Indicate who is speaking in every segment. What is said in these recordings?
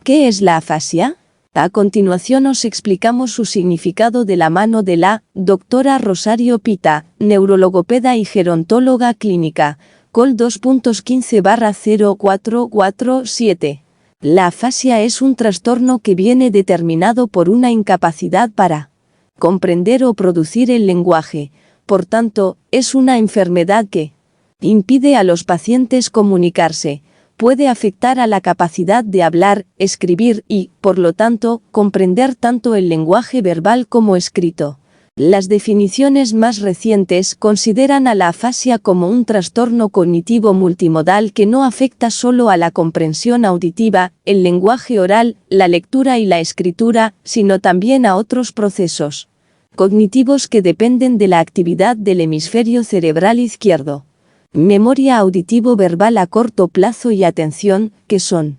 Speaker 1: ¿Qué es la afasia? A continuación os explicamos su significado de la mano de la doctora Rosario Pita, neurologopeda y gerontóloga clínica, COL 2.15/0447. La afasia es un trastorno que viene determinado por una incapacidad para comprender o producir el lenguaje. Por tanto, es una enfermedad que impide a los pacientes comunicarse, puede afectar a la capacidad de hablar, escribir y, por lo tanto, comprender tanto el lenguaje verbal como escrito. Las definiciones más recientes consideran a la afasia como un trastorno cognitivo multimodal que no afecta solo a la comprensión auditiva, el lenguaje oral, la lectura y la escritura, sino también a otros procesos cognitivos que dependen de la actividad del hemisferio cerebral izquierdo. Memoria auditivo-verbal a corto plazo y atención, que son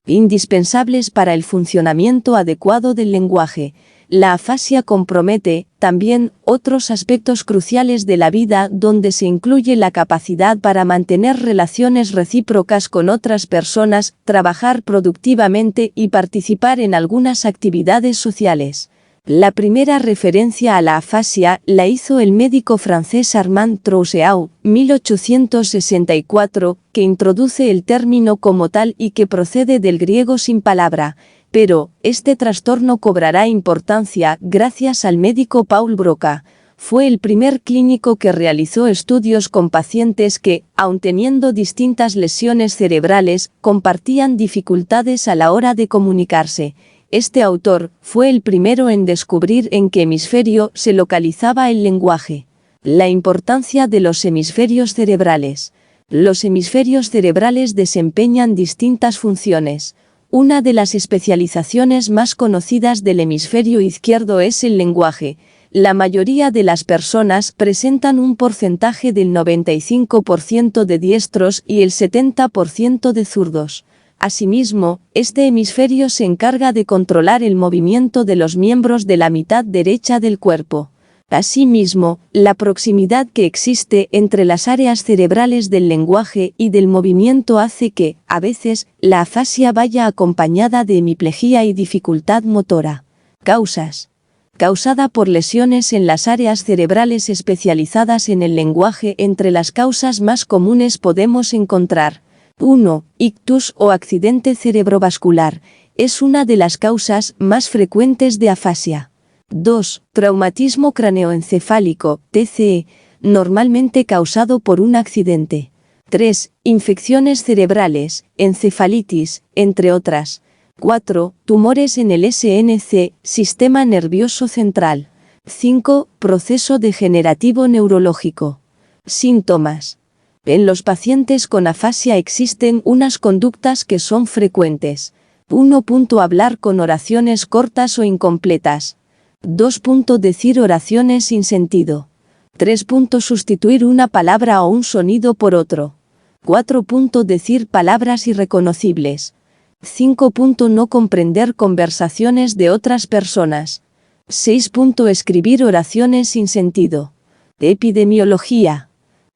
Speaker 1: indispensables para el funcionamiento adecuado del lenguaje. La afasia compromete, también, otros aspectos cruciales de la vida donde se incluye la capacidad para mantener relaciones recíprocas con otras personas, trabajar productivamente y participar en algunas actividades sociales. La primera referencia a la afasia la hizo el médico francés Armand Troussel, 1864, que introduce el término como tal y que procede del griego sin palabra. Pero, este trastorno cobrará importancia gracias al médico Paul Broca. Fue el primer clínico que realizó estudios con pacientes que, aun teniendo distintas lesiones cerebrales, compartían dificultades a la hora de comunicarse. Este autor fue el primero en descubrir en qué hemisferio se localizaba el lenguaje. La importancia de los hemisferios cerebrales. Los hemisferios cerebrales desempeñan distintas funciones. Una de las especializaciones más conocidas del hemisferio izquierdo es el lenguaje. La mayoría de las personas presentan un porcentaje del 95% de diestros y el 70% de zurdos. Asimismo, este hemisferio se encarga de controlar el movimiento de los miembros de la mitad derecha del cuerpo. Asimismo, la proximidad que existe entre las áreas cerebrales del lenguaje y del movimiento hace que, a veces, la afasia vaya acompañada de hemiplegia y dificultad motora. Causas. Causada por lesiones en las áreas cerebrales especializadas en el lenguaje. Entre las causas más comunes podemos encontrar 1. Ictus o accidente cerebrovascular. Es una de las causas más frecuentes de afasia. 2. Traumatismo craneoencefálico, TCE, normalmente causado por un accidente. 3. Infecciones cerebrales, encefalitis, entre otras. 4. Tumores en el SNC, sistema nervioso central. 5. Proceso degenerativo neurológico. Síntomas. En los pacientes con afasia existen unas conductas que son frecuentes. 1. Hablar con oraciones cortas o incompletas. 2. Decir oraciones sin sentido. 3. Sustituir una palabra o un sonido por otro. 4. Decir palabras irreconocibles. 5. No comprender conversaciones de otras personas. 6. Escribir oraciones sin sentido. Epidemiología.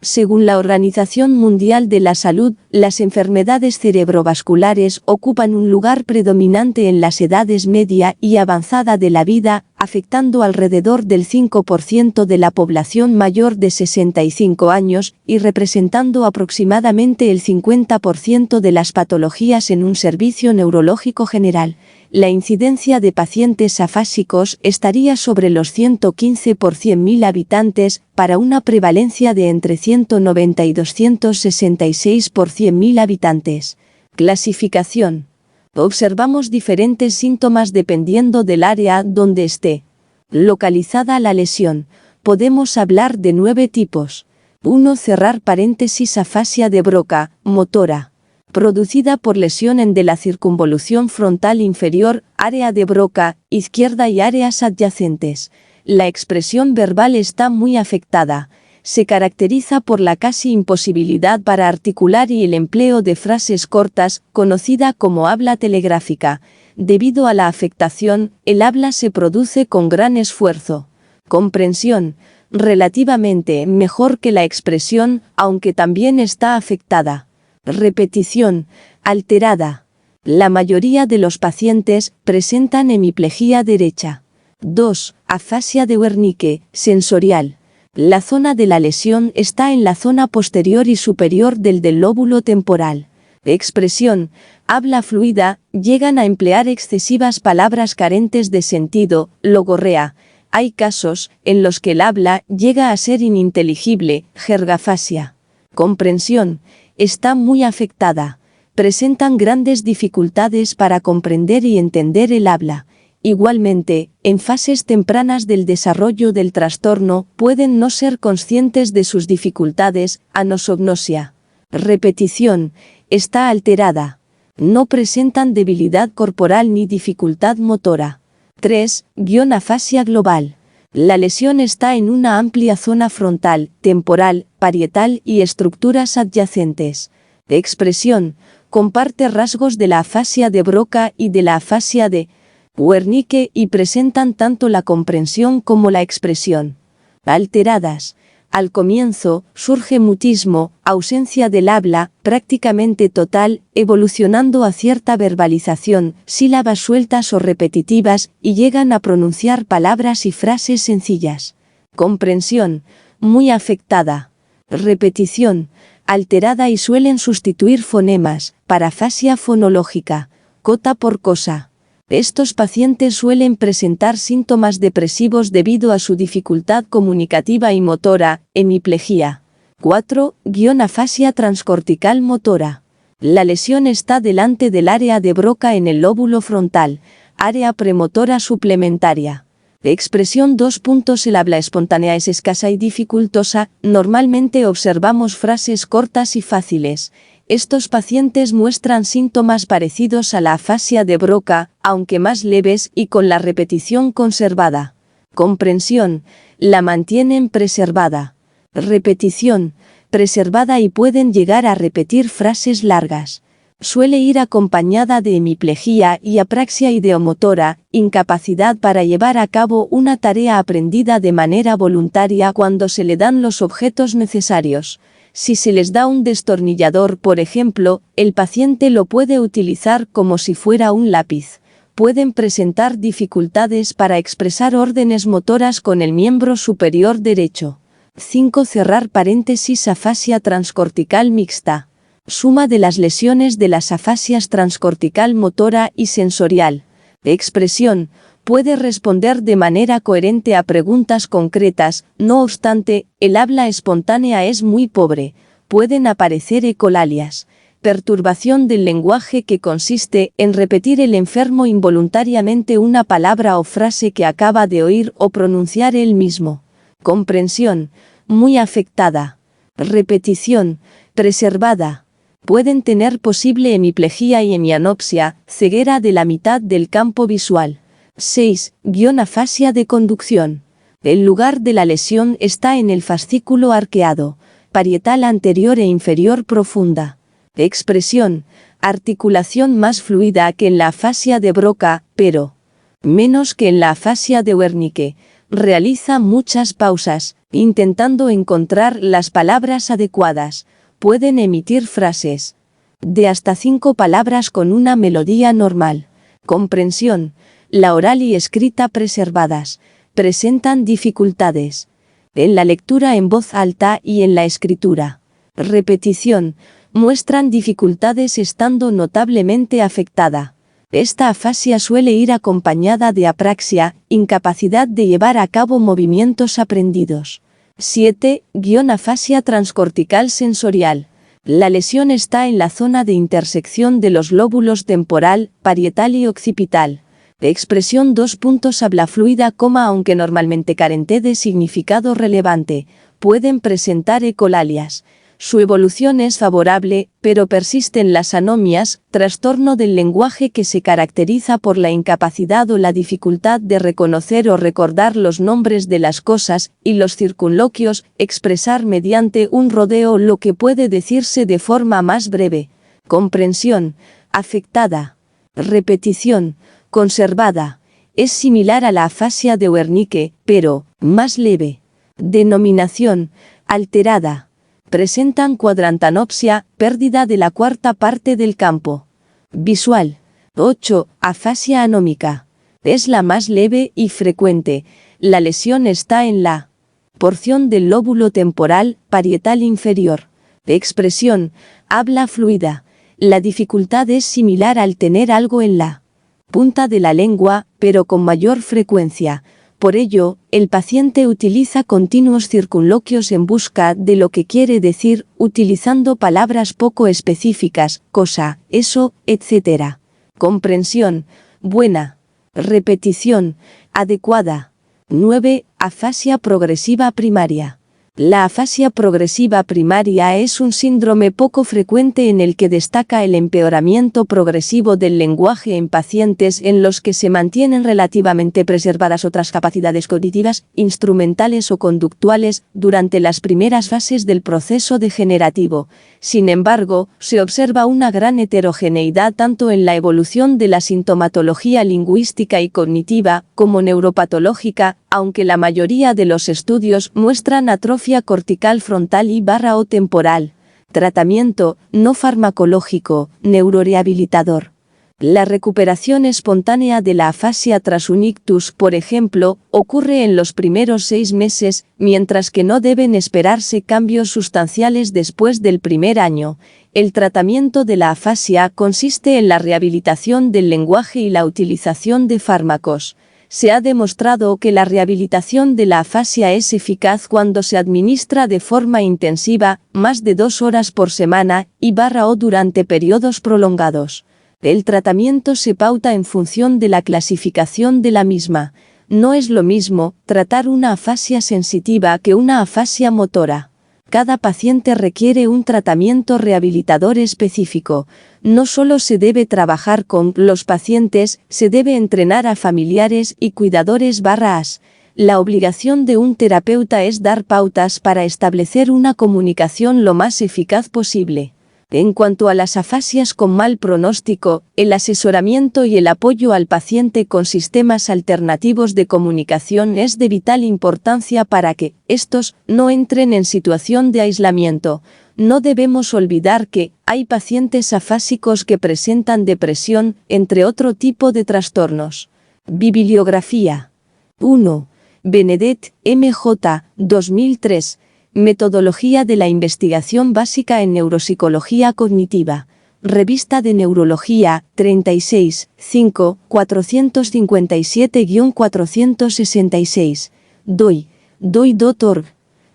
Speaker 1: Según la Organización Mundial de la Salud, las enfermedades cerebrovasculares ocupan un lugar predominante en las edades media y avanzada de la vida, afectando alrededor del 5% de la población mayor de 65 años y representando aproximadamente el 50% de las patologías en un servicio neurológico general. La incidencia de pacientes afásicos estaría sobre los 115 por 100.000 habitantes, para una prevalencia de entre 190 y 266 por 100.000 habitantes. Clasificación. Observamos diferentes síntomas dependiendo del área donde esté localizada la lesión. Podemos hablar de 9 tipos. 1. Cerrar paréntesis afasia de Broca, motora. Producida por lesión en de la circunvolución frontal inferior, área de Broca, izquierda y áreas adyacentes. La expresión verbal está muy afectada. Se caracteriza por la casi imposibilidad para articular y el empleo de frases cortas, conocida como habla telegráfica. Debido a la afectación, el habla se produce con gran esfuerzo. Comprensión. Relativamente mejor que la expresión, aunque también está afectada. Repetición, alterada. La mayoría de los pacientes presentan hemiplegia derecha. 2. Afasia de Wernicke, sensorial. La zona de la lesión está en la zona posterior y superior del lóbulo temporal. Expresión, habla fluida, llegan a emplear excesivas palabras carentes de sentido, logorrea. Hay casos en los que el habla llega a ser ininteligible, jergafasia. Comprensión, está muy afectada. Presentan grandes dificultades para comprender y entender el habla. Igualmente, en fases tempranas del desarrollo del trastorno, pueden no ser conscientes de sus dificultades, anosognosia. Repetición, está alterada. No presentan debilidad corporal ni dificultad motora. 3. Afasia global. La lesión está en una amplia zona frontal, temporal, parietal y estructuras adyacentes. Expresión, comparte rasgos de la afasia de Broca y de la afasia de Wernicke y presentan tanto la comprensión como la expresión alteradas. Al comienzo, surge mutismo, ausencia del habla, prácticamente total, evolucionando a cierta verbalización, sílabas sueltas o repetitivas, y llegan a pronunciar palabras y frases sencillas. Comprensión, muy afectada. Repetición, alterada y suelen sustituir fonemas, parafasia fonológica, cota por cosa. Estos pacientes suelen presentar síntomas depresivos debido a su dificultad comunicativa y motora, hemiplegia. 4. Afasia transcortical motora. La lesión está delante del área de Broca en el lóbulo frontal, área premotora suplementaria. Expresión 2. El habla espontánea es escasa y dificultosa, normalmente observamos frases cortas y fáciles. Estos pacientes muestran síntomas parecidos a la afasia de Broca, aunque más leves y con la repetición conservada. Comprensión, la mantienen preservada. Repetición, preservada y pueden llegar a repetir frases largas. Suele ir acompañada de hemiplegia y apraxia ideomotora, incapacidad para llevar a cabo una tarea aprendida de manera voluntaria cuando se le dan los objetos necesarios. Si se les da un destornillador, por ejemplo, el paciente lo puede utilizar como si fuera un lápiz. Pueden presentar dificultades para expresar órdenes motoras con el miembro superior derecho. 5. Cerrar paréntesis. Afasia transcortical mixta. Suma de las lesiones de las afasias transcortical motora y sensorial. Expresión, puede responder de manera coherente a preguntas concretas, no obstante, el habla espontánea es muy pobre. Pueden aparecer ecolalias. Perturbación del lenguaje que consiste en repetir el enfermo involuntariamente una palabra o frase que acaba de oír o pronunciar él mismo. Comprensión, muy afectada. Repetición, preservada. Pueden tener posible hemiplegia y hemianopsia, ceguera de la mitad del campo visual. 6. Afasia de conducción. El lugar de la lesión está en el fascículo arqueado, parietal anterior e inferior profunda. Expresión, articulación más fluida que en la afasia de Broca, pero menos que en la afasia de Wernicke. Realiza muchas pausas, intentando encontrar las palabras adecuadas. Pueden emitir frases de hasta 5 palabras con una melodía normal. Comprensión, la oral y escrita preservadas. Presentan dificultades en la lectura en voz alta y en la escritura. Repetición, muestran dificultades estando notablemente afectada. Esta afasia suele ir acompañada de apraxia, incapacidad de llevar a cabo movimientos aprendidos. 7. Afasia transcortical sensorial. La lesión está en la zona de intersección de los lóbulos temporal, parietal y occipital. Expresión 2. Habla fluida, aunque normalmente carente de significado relevante, pueden presentar ecolalias. Su evolución es favorable, pero persisten las anomias, trastorno del lenguaje que se caracteriza por la incapacidad o la dificultad de reconocer o recordar los nombres de las cosas, y los circunloquios, expresar mediante un rodeo lo que puede decirse de forma más breve. Comprensión, afectada. Repetición, conservada. Es similar a la afasia de Wernicke, pero más leve. Denominación, alterada. Presentan cuadrantanopsia, pérdida de la cuarta parte del campo. Visual. 8. Afasia anómica. Es la más leve y frecuente. La lesión está en la porción del lóbulo temporal parietal inferior. Expresión. Habla fluida. La dificultad es similar al tener algo en la punta de la lengua, pero con mayor frecuencia. Por ello, el paciente utiliza continuos circunloquios en busca de lo que quiere decir, utilizando palabras poco específicas, cosa, eso, etc. Comprensión. Buena. Repetición. Adecuada. 9. Afasia progresiva primaria. La afasia progresiva primaria es un síndrome poco frecuente en el que destaca el empeoramiento progresivo del lenguaje en pacientes en los que se mantienen relativamente preservadas otras capacidades cognitivas, instrumentales o conductuales durante las primeras fases del proceso degenerativo. Sin embargo, se observa una gran heterogeneidad tanto en la evolución de la sintomatología lingüística y cognitiva como neuropatológica, aunque la mayoría de los estudios muestran atrofia cortical frontal y/o temporal. Tratamiento no farmacológico, neurorehabilitador. La recuperación espontánea de la afasia tras un ictus, por ejemplo, ocurre en los primeros 6 meses, mientras que no deben esperarse cambios sustanciales después del primer año. El tratamiento de la afasia consiste en la rehabilitación del lenguaje y la utilización de fármacos. Se ha demostrado que la rehabilitación de la afasia es eficaz cuando se administra de forma intensiva, más de 2 horas por semana, y/o durante periodos prolongados. El tratamiento se pauta en función de la clasificación de la misma. No es lo mismo tratar una afasia sensitiva que una afasia motora. Cada paciente requiere un tratamiento rehabilitador específico. No solo se debe trabajar con los pacientes, se debe entrenar a familiares y cuidadores /as. La obligación de un terapeuta es dar pautas para establecer una comunicación lo más eficaz posible. En cuanto a las afasias con mal pronóstico, el asesoramiento y el apoyo al paciente con sistemas alternativos de comunicación es de vital importancia para que estos no entren en situación de aislamiento. No debemos olvidar que hay pacientes afásicos que presentan depresión, entre otro tipo de trastornos. Bibliografía. 1. Benedet, M.J., 2003. Metodología de la investigación básica en neuropsicología cognitiva. Revista de Neurología, 36, 5, 457-466. doi.org.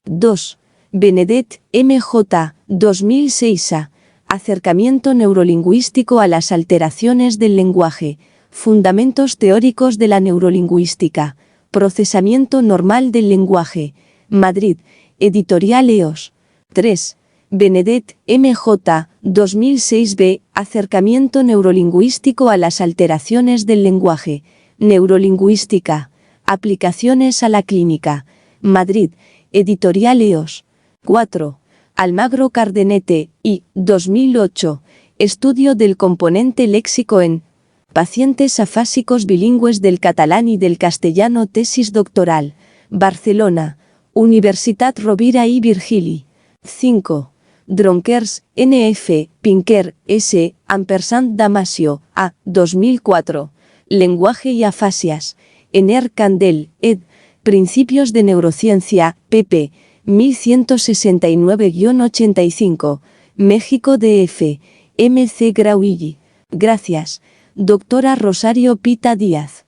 Speaker 1: 2. Benedet, M.J., 2006 a. Acercamiento neurolingüístico a las alteraciones del lenguaje. Fundamentos teóricos de la neurolingüística. Procesamiento normal del lenguaje. Madrid. Editorial EOS. 3. Benedet, M.J., 2006b. Acercamiento neurolingüístico a las alteraciones del lenguaje. Neurolingüística. Aplicaciones a la clínica. Madrid. Editorial EOS. 4. Almagro Cardenete, I. 2008. Estudio del componente léxico en pacientes afásicos bilingües del catalán y del castellano. Tesis doctoral. Barcelona. Universitat Rovira i Virgili. 5. Dronkers, N.F., Pinker, S., Damasio, A. 2004. Lenguaje y afasias. Ener Candel, ed. Principios de Neurociencia, pp. 1169-85. México D.F. M.C. Grauilli. Gracias. Doctora Rosario Pita Díaz.